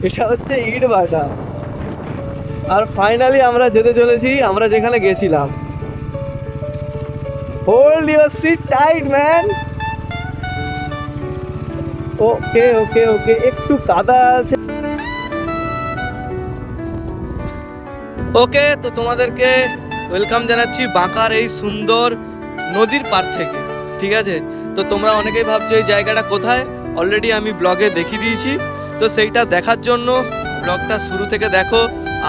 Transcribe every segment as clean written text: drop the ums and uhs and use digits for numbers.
এটা হচ্ছে ইট ভাটা। আর ফাইনালি আমরা যেতে চলেছি আমরা যেখানে গেছিলাম। Hold your seat tight man. Okay okay okay, একটু কাদা আছে। ওকে, তো তোমাদেরকে ওয়েলকাম জানাচ্ছি বাঁকার এই সুন্দর নদীর পার থেকে। ঠিক আছে, তো তোমরা অনেকেই ভাবছো এই জায়গাটা কোথায়, অলরেডি আমি ব্লগে দেখিয়ে দিয়েছি। তো সেইটা দেখার জন্য ব্লগটা শুরু থেকে দেখো।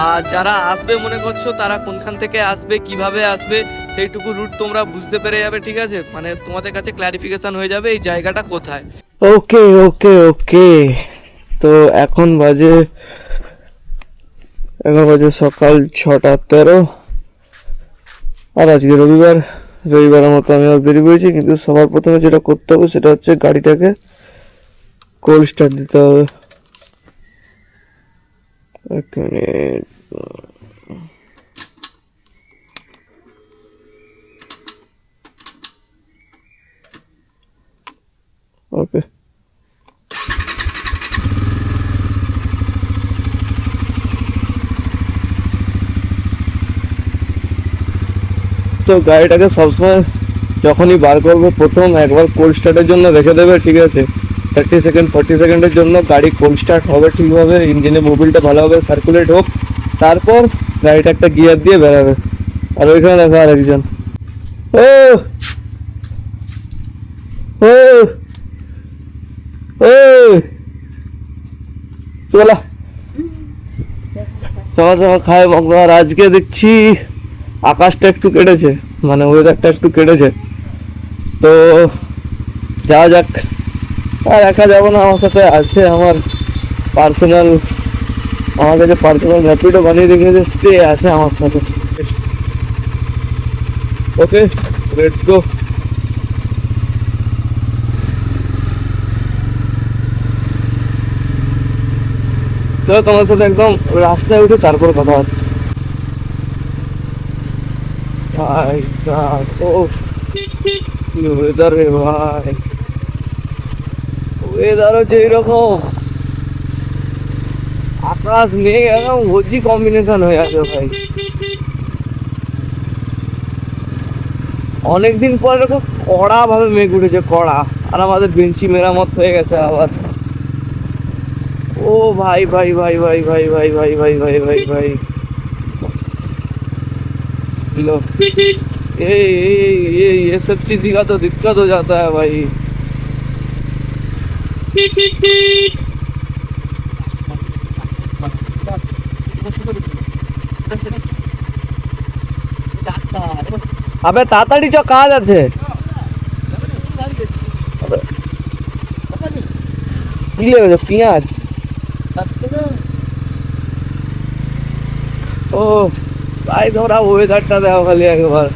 আর যারা আসবে মনে করছো তারা কোনখান থেকে আসবে, কিভাবে আসবে, সেইটুকু রুট তোমরা বুঝতে পেরে যাবে। ঠিক আছে, মানে তোমাদের কাছে ক্ল্যারিফিকেশন হয়ে যাবে এই জায়গাটা কোথায়। ওকে ওকে ওকে, তো এখন বাজে সকাল 6:13। আর আজকে রবিবারের মতো আমি বেরিয়ে পড়েছি। কিন্তু সবার প্রথমে যেটা করতে হবে সেটা হচ্ছে গাড়িটাকে কোল্ড স্টার্ট দিতে হবে। এক মিনিট। ওকে, তো গাড়িটাকে সবসময় যখনই বার করবে প্রথম একবার কোল্ড স্টার্টের জন্য রেখে দেবে। ঠিক আছে, 30 সেকেন্ড 40 সেকেন্ডের জন্য গাড়ি কোল্ড স্টার্ট হবে ঠিকভাবে, ইঞ্জিনে মোবিলটা ভালোভাবে সার্কুলেট হোক, তারপর গাড়িটা একটা গিয়ার দিয়ে বেরাবে। আর ওইখানে দেখো আর একজন। ও ও ও চলা সকাল সকাল খায় মগ্ন। আর আজকে দেখছি আকাশটা একটু কেটেছে, মানে ওয়েদারটা একটু কেটেছে। তো যাওয়া যাক। আর একা যাবো না, আমার সাথে আছে আমার কাছে পার্সোনাল র্যাপিডো বানিয়ে রেখেছে, সে আছে আমার সাথে। ওকে, লেটস গো। তো তোমার সাথে একদম রাস্তায় উঠে তারপর কথা হচ্ছে। ভাই ওয়েদার রে ভাই, ওয়েদার হচ্ছে এইরকম, আকাশ মেঘ একদম ওজি কম্বিনেশন হয়ে আছে ভাই। অনেকদিন পর এরকম কড়া ভাবে মেঘ উঠেছে, কড়া। আর আমাদের বেঞ্চি মেরামত হয়ে গেছে আবার। ও ভাই ভাই ভাই ভাই ভাই ভাই ভাই ভাই ভাই ভাই ভাই, लो ये सब चीज का तो दिक्कत हो जाता है भाई। আবে তাড়াতাড়ি চ, কাজ আছে। কি লেগেছে, পেঁয়াজ? ও ভাই, তোমরা ওয়েদারটা দেখো খালি একবার।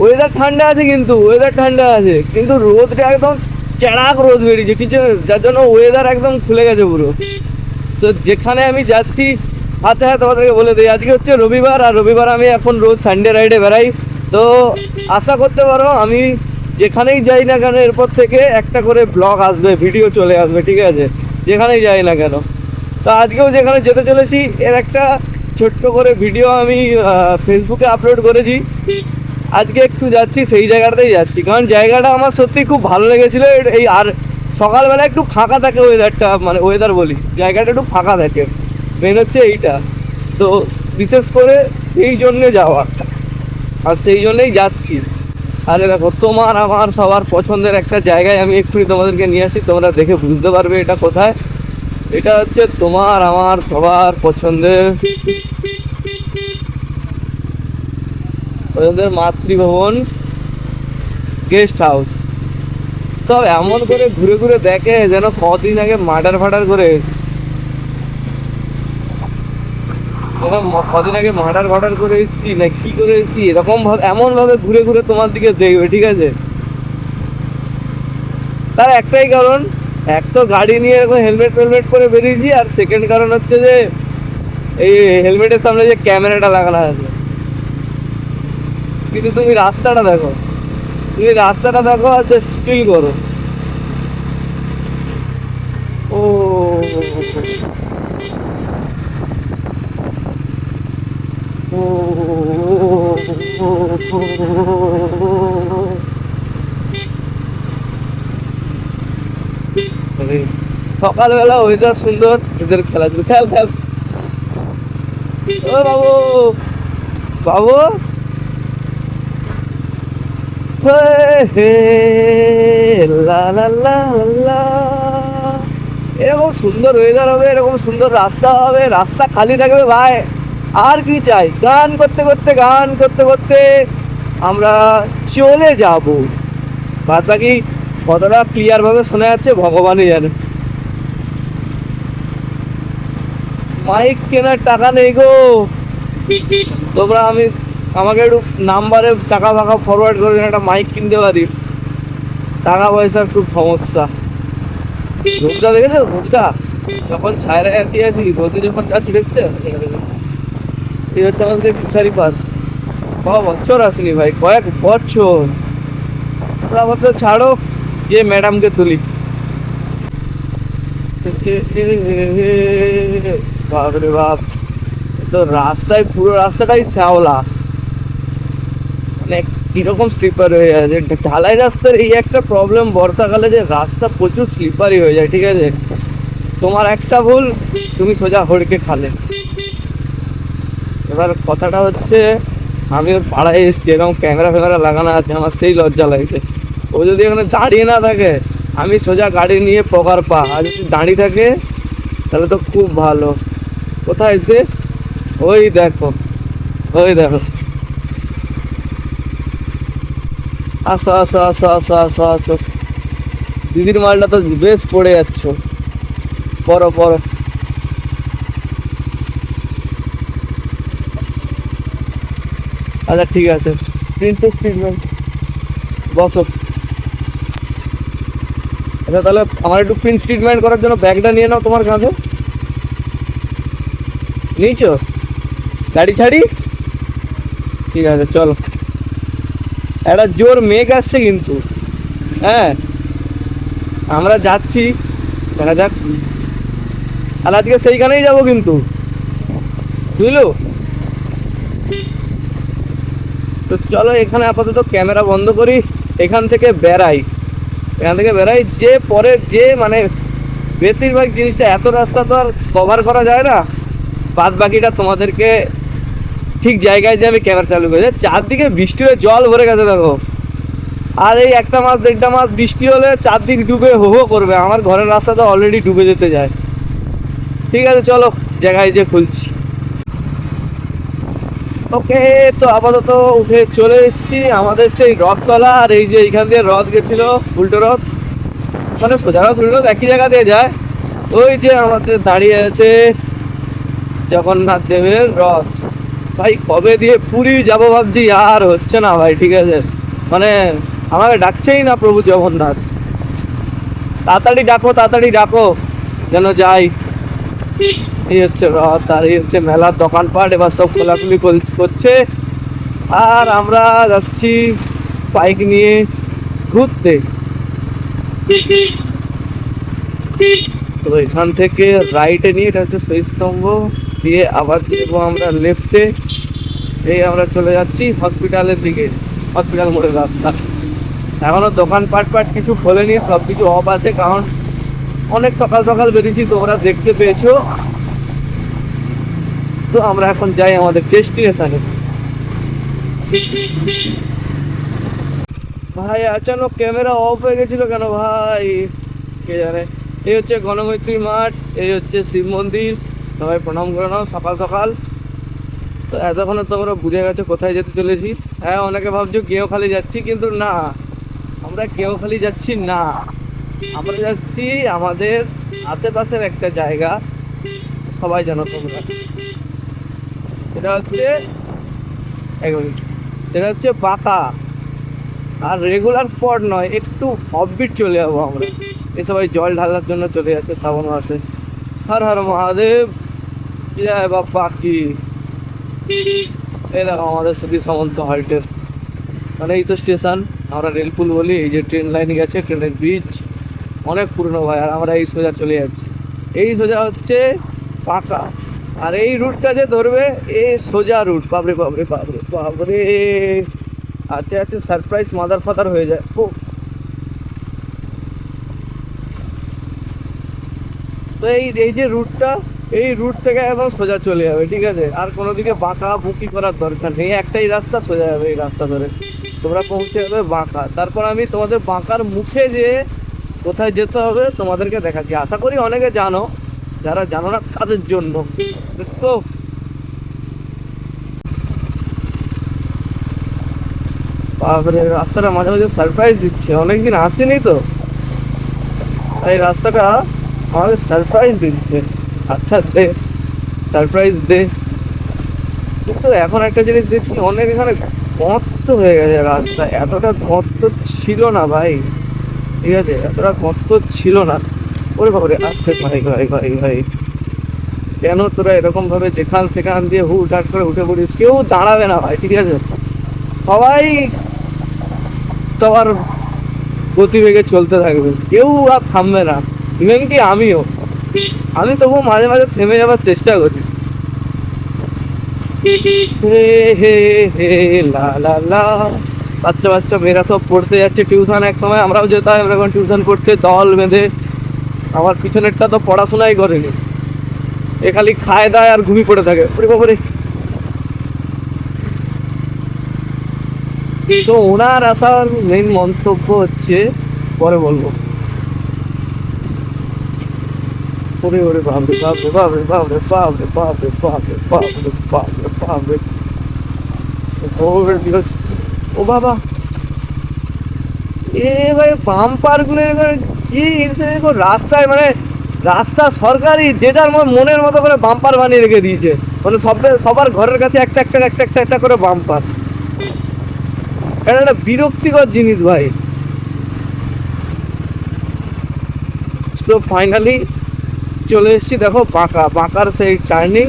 ওয়েদার ঠান্ডা আছে, কিন্তু ওয়েদার ঠান্ডা আছে, কিন্তু রোদটা একদম চেড়াক রোদ বেরিয়েছে কিছু, যার জন্য ওয়েদার একদম খুলে গেছে পুরো। তো যেখানে আমি যাচ্ছি, আচ্ছা হ্যাঁ তোমাদেরকে বলে দিই, আজকে হচ্ছে রবিবার। আর রবিবার আমি এখন রোজ সানডে রাইডে বেড়াই। তো আশা করতে পারো আমি যেখানেই যাই না কেন এরপর থেকে একটা করে ব্লগ আসবে, ভিডিও চলে আসবে। ঠিক আছে, যেখানেই যাই না কেন। তো আজকেও যেখানে যেতে চলেছি এর একটা ছোট্ট করে ভিডিও আমি ফেসবুকে আপলোড করেছি। আজকে একটু যাচ্ছি সেই জায়গাটাতেই যাচ্ছি, কারণ জায়গাটা আমার সত্যি খুব ভালো লেগেছিলো। এই আর সকালবেলা একটু ফাঁকা থাকে ওয়েদারটা, মানে ওয়েদার বলি, জায়গাটা একটু ফাঁকা থাকে, মেন হচ্ছে এইটা। তো বিশেষ করে সেই জন্যে যাওয়া, আর সেই জন্যেই যাচ্ছি। আরে দেখো, তোমার আমার সবার পছন্দের একটা জায়গায় আমি এক্ষুনি তোমাদেরকে নিয়ে আসি, তোমরা দেখে বুঝতে পারবে এটা কোথায়। এটা হচ্ছে তোমার আমার সবার পছন্দের মাতৃভবন গেস্ট হাউস। সব এমন করে ঘুরে ঘুরে দেখে যেন কদিন আগে মার্ডার করে কদিন আগে মার্ডার করে এসেছি না কি করে এসেছি, এরকম ভাবে এমন ভাবে ঘুরে ঘুরে তোমার দিকে দেখবে। ঠিক আছে, তার একটাই কারণ, এক তো গাড়ি নিয়ে এরকম হেলমেট করে বেরিয়েছি, আর সেকেন্ড কারণ হচ্ছে যে এই হেলমেটের সামনে যে ক্যামেরাটা লাগানো আছে। কিন্তু তুমি রাস্তাটা দেখো আর জাস্ট ফিল করো। ও সকালবেলা ওয়েদার সুন্দর, এদের খেলাধুলো খেল খেল। ও বাবু, বাবু হে লা লা লা লা। এরকম সুন্দর ওয়েদার হবে, এরকম সুন্দর রাস্তা হবে, রাস্তা খালি থাকবে ভাই, আর কি চাই? গান করতে করতে গান করতে করতে আমরা চলে যাব। বাদ বাকি কতটা ক্লিয়ার ভাবে শোনা যাচ্ছে ভগবানই জানে। মাইক কেনার টাকা নেই গো। তোমরা আমাকে একটু নাম্বারে টাকা ফাঁকা ফরওয়ার্ড করে একটা মাইক কিনতে পারি। টাকা পয়সার খুব সমস্যা। রোদটা দেখেছো? রোদটা যখন ছায়রা আছি রোদে যখন যাচ্ছি দেখতে, এই হচ্ছে আমাদের ফিশারি পাস। ক বছর আসেনি ভাই, কয়েক বছর। বছর ছাড়ো, যে ম্যাডামকে তুলি। বাপরে বাপ, তো রাস্তায় পুরো রাস্তাটাই শ্যাওলা, মানে কিরকম স্লিপার হয়ে আছে। ঢালাই রাস্তার এই একটা প্রবলেম বর্ষাকালে, যে রাস্তা প্রচুর স্লিপারি হয়ে যায়। ঠিক আছে, তোমার একটা ভুল, তুমি সোজা হড়কে খালে। এবার কথাটা হচ্ছে, আমি ওর পাড়ায় এসছি, এরকম ক্যামেরা ফ্যামেরা লাগানো আছে, আমার সেই লজ্জা লাগছে। ও যদি এখানে দাঁড়িয়ে না থাকে, আমি সোজা গাড়ি নিয়ে পকার পা, আর যদি দাঁড়িয়ে থাকে তাহলে তো খুব ভালো। কোথায় এসে? ওই দেখো, ওই দেখো। আসো আসো আসো আসো আসো আসো, দিদির মালটা তো বেশ পড়ে যাচ্ছ। পরো পরো। আচ্ছা ঠিক আছে, প্রিন্সেস ট্রিটমেন্ট, বসো। আচ্ছা তাহলে আমার একটু প্রিন্স ট্রিটমেন্ট করার জন্য ব্যাগটা নিয়ে নাও তোমার কাঁধে। নিয়েছো? গাড়ি ছাড়ি? ঠিক আছে চলো। একটা জোর মেঘ আসছে কিন্তু, হ্যাঁ আমরা যাচ্ছি, দেখা যাক। আর আজকে সেইখানেই যাবো কিন্তু, বুঝলো তো। চলো এখানে আপাতত ক্যামেরা বন্ধ করি, এখান থেকে বেরাই, যে পরে যে মানে বেশিরভাগ জিনিসটা, এত রাস্তা তো আর কভার করা যায় না। বাদ বাকিটা তোমাদেরকে ঠিক জায়গায় যে আমি ক্যামেরা চালু করেছি। চারদিকে বৃষ্টি হয়ে জল ভরে গেছে দেখো। আর এই একটা মাস দেড়টা মাস বৃষ্টি হলে চারদিক ডুবে হো হো করবে। আমার ঘরের রাস্তা তো অলরেডি ডুবে যেতে যায়। ঠিক আছে চলো, জায়গায় যে খুলছি। ওকে, তো আপাতত উঠে চলে এসেছি আমাদের সেই রথতলা। আর এই যে এইখান দিয়ে রথ গেছিল, উল্টো রথ, মানে সোজা রথ উল্টো রথ একই জায়গা দিয়ে যায়। ওই যে আমাদের দাঁড়িয়ে আছে জগন্নাথ দেবের রথ। ভাই কবে দিয়ে পুরী যাবো ভাবছি, আর হচ্ছে না ভাই। ঠিক আছে, মানে আমাকে ডাকছেই না প্রভু জগন্নাথ। তাড়াতাড়ি ডাকো, তাড়াতাড়ি ডাকো যেন যাই। এই হচ্ছে রথ, আর এই হচ্ছে মেলার দোকানপাট। এবার সব খোলাখুলি করছে, আর আমরা যাচ্ছি বাইক নিয়ে ঘুরতে। তো এখান থেকে রাইটে নিয়ে, এটা হচ্ছে শহীদস্তম্ভ দিয়ে, আবার দেবো আমরা লেফটে। এই আমরা চলে যাচ্ছি হসপিটালের দিকে, হসপিটাল মোড়ের রাস্তা। এখনো দোকানপাট কিছু খোলেনি, সব কিছু অফ আছে, কারণ অনেক সকাল সকাল বেরিয়েছি, তোমরা দেখতে পেয়েছো। তো আমরা এখন যাই আমাদের ডেস্টিনেশনে। ভাই আচানক ক্যামেরা অফ হয়ে গেছিল কেন ভাই, কে জানে। এই হচ্ছে গণমৈত্রী মাঠ, এই হচ্ছে শিব মন্দির। সবাই প্রণাম করে নাও সকাল সকাল। তো এতক্ষণে তোমরা বুঝে গেছো কোথায় যেতে চলেছি। হ্যাঁ, অনেকে ভাবছো গেঁওখালি যাচ্ছি, কিন্তু না, আমরা গেঁওখালি যাচ্ছি না। আমরা যাচ্ছি আমাদের আশেপাশের একটা জায়গা, সবাই জানো তোমরা। এটা হচ্ছে এক মিনিট, এটা হচ্ছে বাঁকা। আর রেগুলার স্পট নয়, একটু অফবিট চলে যাবো আমরা। এই সবাই জল ঢালার জন্য চলে যাচ্ছে শ্রাবণ মাসে। হর হর মহাদেব, জয় বাপ্পা কি। এই দেখো আমাদের সতীশ সামন্ত হল্টের, মানে এই তো স্টেশন, আমরা রেলপুল বলি। এই যে ট্রেন লাইন গেছে, ট্রেনের ব্রিজ অনেক পুরনো ভাই, আর আমরা এই সোজা চলে যাচ্ছি। এই সোজা হচ্ছে পাকা। আর এই রুটটা যে ধরবে এই সোজা রুট, বাবরে বাবরে বাবরে বাবরে, আছে আছে সারপ্রাইজ মাদার ফাদার হয়ে যায়। ও তো এই যে রুটটা, এই রুট থেকে একদম সোজা চলে যাবে, ঠিক আছে? আর কোনো দিকে বাঁকা বুকি করার দরকার নেই, একটাই রাস্তা সোজা যাবে, এই রাস্তা ধরে তোমরা পৌঁছে যাবে বাঁকা। তারপর আমি তোমাদের বাঁকার মুখে যে কোথায় যেতে হবে তোমাদেরকে দেখাচ্ছি। আশা করি অনেকে জানো, যারা জানো না তাদের জন্য। তো বাপরে, রাস্তাটা মাঝে মাঝে সারপ্রাইজ দিচ্ছে, অনেকদিন আসেনি তো, এই রাস্তাটা আমাকে সারপ্রাইজ দিচ্ছে। আচ্ছা দে, সারপ্রাইজ দে। কিন্তু এখন একটা জিনিস দেখছি, অনেক এখানে গর্ত হয়ে গেছে রাস্তা, এতটা গর্ত ছিল না ভাই, ঠিক আছে? এতটা গর্ত ছিল না। ওরে বাবারে, আচ্ছা ভাই ভাই ভাই ভাই, কেন তোরা এরকম ভাবে যেখান সেখান দিয়ে হুটহাট করে উঠে পড়িস? কেউ দাঁড়াবে না ভাই, ঠিক আছে? সবাই তোমার গতিবেগে চলতে থাকবে, কেউ আর থামবে না। ইভেন কি আমিও, আমি তবুও মাঝে মাঝে থেমে যাওয়ার চেষ্টা করি। হে হে হে লা লা লা। বাচ্চা বাচ্চা মেয়েরা সব পড়তে যাচ্ছে টিউশন, এক সময় আমরাও যেতাম এরকম টিউশন পড়তে দল বেঁধে। আমার পিছনেরটা তো পড়াশোনাই করেনি, এ খালি খায় দায় আর ঘুমিয়ে পড়ে থাকে। ওরে বাবারে। তো ওনার আসার মেইন মন্তব্য হচ্ছে, পরে বলবো। ওরে ওরে বাপরে বাপরে বাপরে বাপরে বাপরে বাপরে বাপরে বাপরে বাপরে বাপরে। ও বাবা, এ ভাই বাম্পার গুলো কি রাস্তায়, মানে রাস্তা সরকারি, যে যার মনের মতো করে বাম্পার বানিয়ে রেখে দিয়েছে। মানে সবার ঘরের কাছে একটা একটা একটা একটা একটা করে বাম্পার। এটা একটা বিরক্তিকর জিনিস ভাই। তো ফাইনালি চলে এসেছি, দেখো বাঁকা, বাঁকার সেই টার্নিং,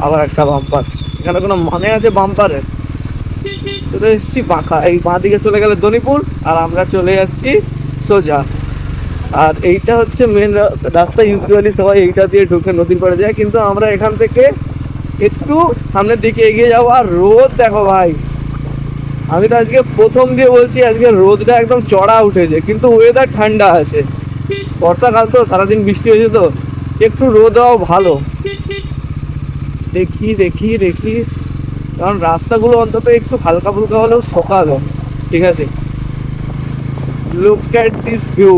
আবার একটা বাম্পার। এখানে কোনো মানে আছে বাম্পারের? চলে এসেছি বাঁকা, এই বাঁ দিকে চলে গেলে দনিপুর, আর আমরা চলে যাচ্ছি সোজা। আর এইটা হচ্ছে মেন রাস্তা, ইউজুয়ালি সবাই এইটা দিয়ে ঢুকে নদীর পাড়ে যায়, কিন্তু আমরা এখান থেকে একটু সামনের দিকে এগিয়ে যাবো। আর রোদ দেখো ভাই, আমি তো আজকে প্রথম দিয়ে বলছি, আজকে রোদটা একদম চড়া উঠেছে, কিন্তু ওয়েদার ঠান্ডা আছে। বর্ষাকাল তো, সারাদিন বৃষ্টি হয়েছে, তো একটু রোদও ভালো। দেখি দেখি দেখি, কারণ রাস্তাগুলো অন্তত একটু হালকা ফুলকা হলেও সকাল, ঠিক আছে? লুক এট দিস ভিউ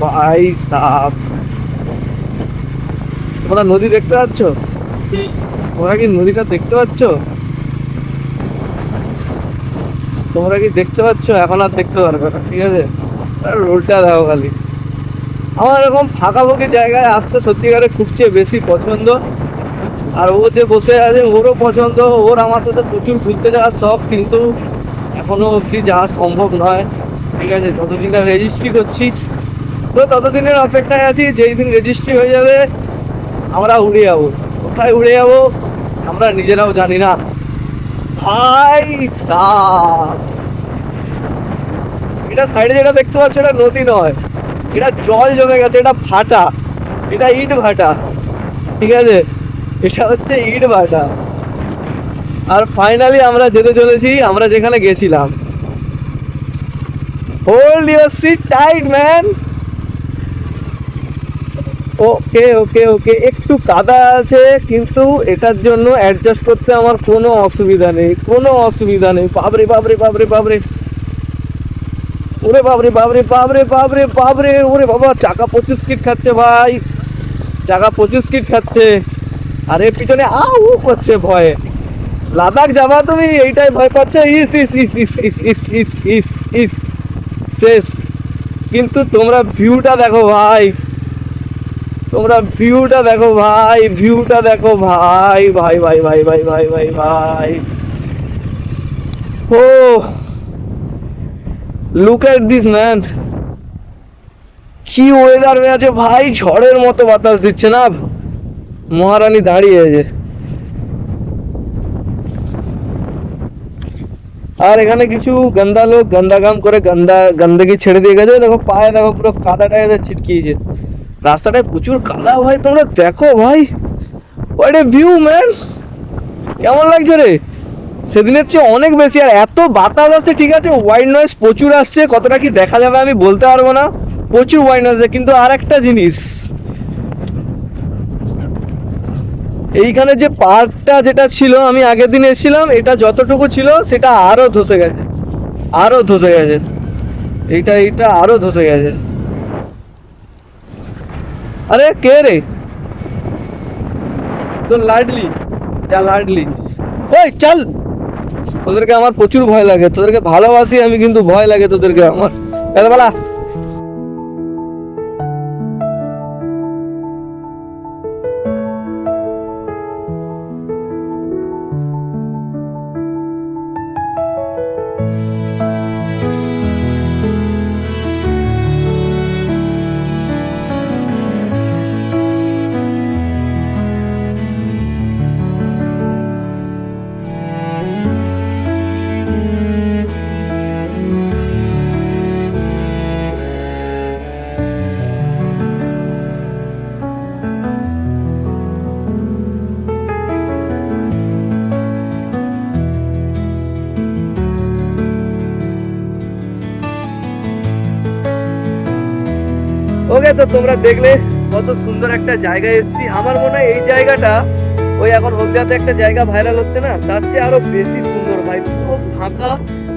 ভাই সাব। তোমরা নদী দেখতে পাচ্ছ? তোমরা কি নদীটা দেখতে পাচ্ছ? তোমরা কি দেখতে পাচ্ছ? এখন আর দেখতে পারবে না, ঠিক আছে? রোডটা দেখো খালি। আমার এরকম ফাঁকাফাঁকি জায়গায় আসতে সত্যিকারে খুব চেয়ে বেশি পছন্দ। আর ও যে বসে আছে ওরও পছন্দ, ওর আমার সাথে প্রচুর ঘুরতে যাওয়ার শখ, কিন্তু এখনো অবধি যাওয়া সম্ভব নয়, ঠিক আছে? যতদিন না রেজিস্ট্রি করছি, তো ততদিনের অপেক্ষায় আছি। যেই দিন রেজিস্ট্রি হয়ে যাবে আমরা উড়ে যাবো। কোথায় উড়ে যাবো আমরা নিজেরাও জানি না ভাই সাব। এটা সাইডে যেটা দেখতে পাচ্ছ, এটা নদী নয়, এটা জল জমে গেছে, এটা ভাটা, এটা ইট ভাটা, ঠিক আছে? এটা হচ্ছে ইট ভাটা। আর ফাইনালি আমরা যেতে চলেছি আমরা যেখানে গেছিলাম। Hold your seat tight man. Okay okay okay, একটু কাদা আছে, কিন্তু এটার জন্য অ্যাডজাস্ট করতে আমার কোনো অসুবিধা নেই, কোনো অসুবিধা নেই। বাবরে বাবরে বাবরে বাবরে, ওরে বাবরে বাবরে বাবরে বাবরে বাবরে, ওরে বাবা, চাকা 25 কিট খাচ্ছে ভাই, চাকা 25 কিট খাচ্ছে। আরে পিছনে আউ করছে ভয়ে। লাদাখ যাবা তুমি, এইটাই ভয় পাচ্ছে। ইস ইস ইস ইস ইস ইস ইস ইস ইস শেষ। কিন্তু তোমরা ভিউটা দেখো ভাই, তোমরা ভিউটা দেখো ভাই, ভিউটা দেখো ভাই ভাই ভাই ভাই ভাই ভাই ভাই ভাই। ও লুক এট দিস ম্যান, কি ওয়েদার হয়ে আছে ভাই, ঝড়ের মতো বাতাস দিচ্ছে না, মহারানী দাঁড়িয়ে আছে। আর এখানে কিছু গন্দা লোক গন্দা কাম করে গন্দা গন্দগি ছেড়ে দিয়ে গেছে, দেখো পায়ে দেখো পুরো কাদা টায়ে ছিটকিয়েছে। রাস্তাটায় প্রচুর কাদা ভাই, তোমরা দেখো ভাই, হোয়াট এ ভিউ ম্যান। কেমন লাগছে রে? সেদিনের চেয়ে অনেক বেশি, আর এত বাতাস আসছে, ঠিক আছে হোয়াইট নয়েজ প্রচুর আসছে, কতটা কি দেখা যাবে আমি বলতে পারবো না, প্রচুর হোয়াইট নয়েজ। কিন্তু আর একটা জিনিস, এইখানে যে পার্কটা যেটা ছিল, আমি আগের দিন এসেছিলাম, এটা যতটুকু ছিল সেটা আরো ধসে গেছে, আরো ধসে গেছে, এইটা আরো ধসে গেছে। আরে কে রে? তোর লাডলি, যা লাডলি, ওই চল। তোদেরকে আমার প্রচুর ভয় লাগে, তোদেরকে ভালোবাসি আমি কিন্তু ভয় লাগে তোদেরকে আমার। বেলা ওকে, তো তোমরা দেখলে কত সুন্দর একটা জায়গায় এসেছি। আমার মনে হয় এই জায়গাটা, ওই এখন হলদিয়াতে একটা জায়গা ভাইরাল হচ্ছে না, তার চেয়ে আরো বেশি সুন্দর ভাই, পুরো ফাঁকা।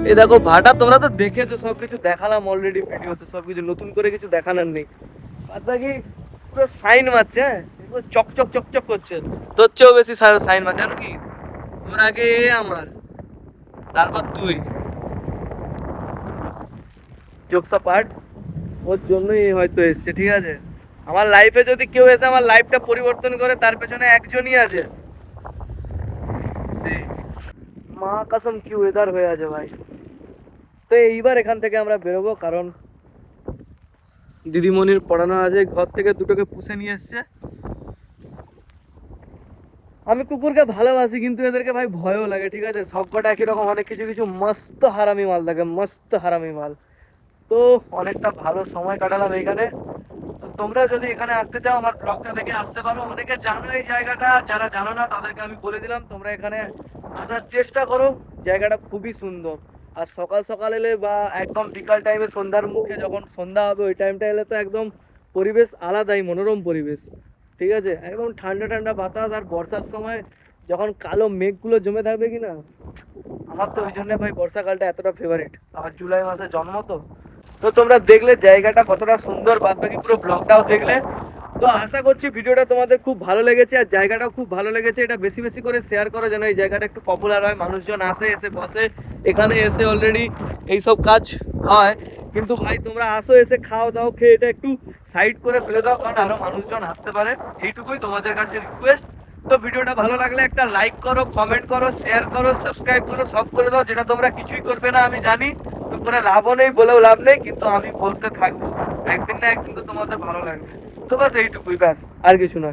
এই দেখো ভাটা, তোমরা তো দেখেছো, সবকিছু দেখালাম অলরেডি ভিডিওতে, সবকিছু নতুন করে কিছু দেখানোর নেই। বাদ বাকি পুরো সাইন মারছে, হ্যাঁ পুরো চকচক চকচক করছে, তোর চেয়েও বেশি সাইন মারছে। জানো কি, তোর আগে আমার, তারপর তুই, জোকসা পার্ট, ওর জন্যই হয়তো এসছে, ঠিক আছে। আমার লাইফে যদি কেউ এসে আমার লাইফটা পরিবর্তন করে, তার পেছনে একজনই আছে, সে মা কসম কি ওয়েদার হয়ে আছে ভাই। তো এইবার এখান থেকে আমরা বেরোবো, কারণ দিদিমণির পড়ানো আছে, ঘর থেকে দুটোকে পুষে নিয়ে এসছে। আমি কুকুরকে ভালোবাসি, কিন্তু এদেরকে ভাই ভয়ও লাগে, ঠিক আছে। সবকটা একই রকম, অনেক কিছু কিছু মস্ত হারামি মাল থাকে, মস্ত হারামি মাল। তো অনেকটা ভালো সময় কাটালাম এখানে। তো তোমরা যদি এখানে আসতে চাও, আমার ব্লগটা দেখে আসতে পারো। অনেকে জানো এই জায়গাটা, যারা জানো না তাদেরকে আমি বলে দিলাম, তোমরা এখানে আসার চেষ্টা করো, জায়গাটা খুবই সুন্দর। আর সকাল সকাল এলে বা একদম বিকাল টাইমে সন্ধ্যার মুখে যখন সন্ধ্যা হবে, ওই টাইমটা এলে তো একদম পরিবেশ আলাদাই, মনোরম পরিবেশ, ঠিক আছে। একদম ঠান্ডা ঠান্ডা বাতাস, আর বর্ষার সময় যখন কালো মেঘগুলো জমে থাকবে কি না, আমার তো ওই জন্য ভাই বর্ষাকালটা এতটা ফেভারিট। আমার জুলাই মাসে জন্ম তো। তো তোমরা দেখলে জায়গাটা কতটা সুন্দর, বাদ বাকি পুরো ব্লগটাও দেখলে। তো আশা করছি ভিডিওটা তোমাদের খুব ভালো লেগেছে, আর জায়গাটাও খুব ভালো লেগেছে। এটা বেশি বেশি করে শেয়ার করো, যেন এই জায়গাটা একটু পপুলার হয়, মানুষজন আসে, এসে বসে। এখানে এসে অলরেডি এইসব কাজ হয়, কিন্তু ভাই তোমরা আসো, এসে খাও দাও, খেয়ে এটা একটু সাইড করে ফেলে দাও, কারণ আরো মানুষজন আসতে পারে। এইটুকুই তোমাদের কাছে রিকোয়েস্ট। তো ভিডিওটা ভালো লাগলে একটা লাইক করো, কমেন্ট করো, শেয়ার করো, সাবস্ক্রাইব করো, সব করে দাও, যেটা তোমরা কিছুই করবে না আমি জানি। তো করে লাভও নেই, বলেও লাভ নেই, কিন্তু আমি বলতে থাকবো, একদিন না একদিন তো তোমাদের ভালো লাগবে। তো বাস এইটুকুই, ব্যাস আর কিছু নয়।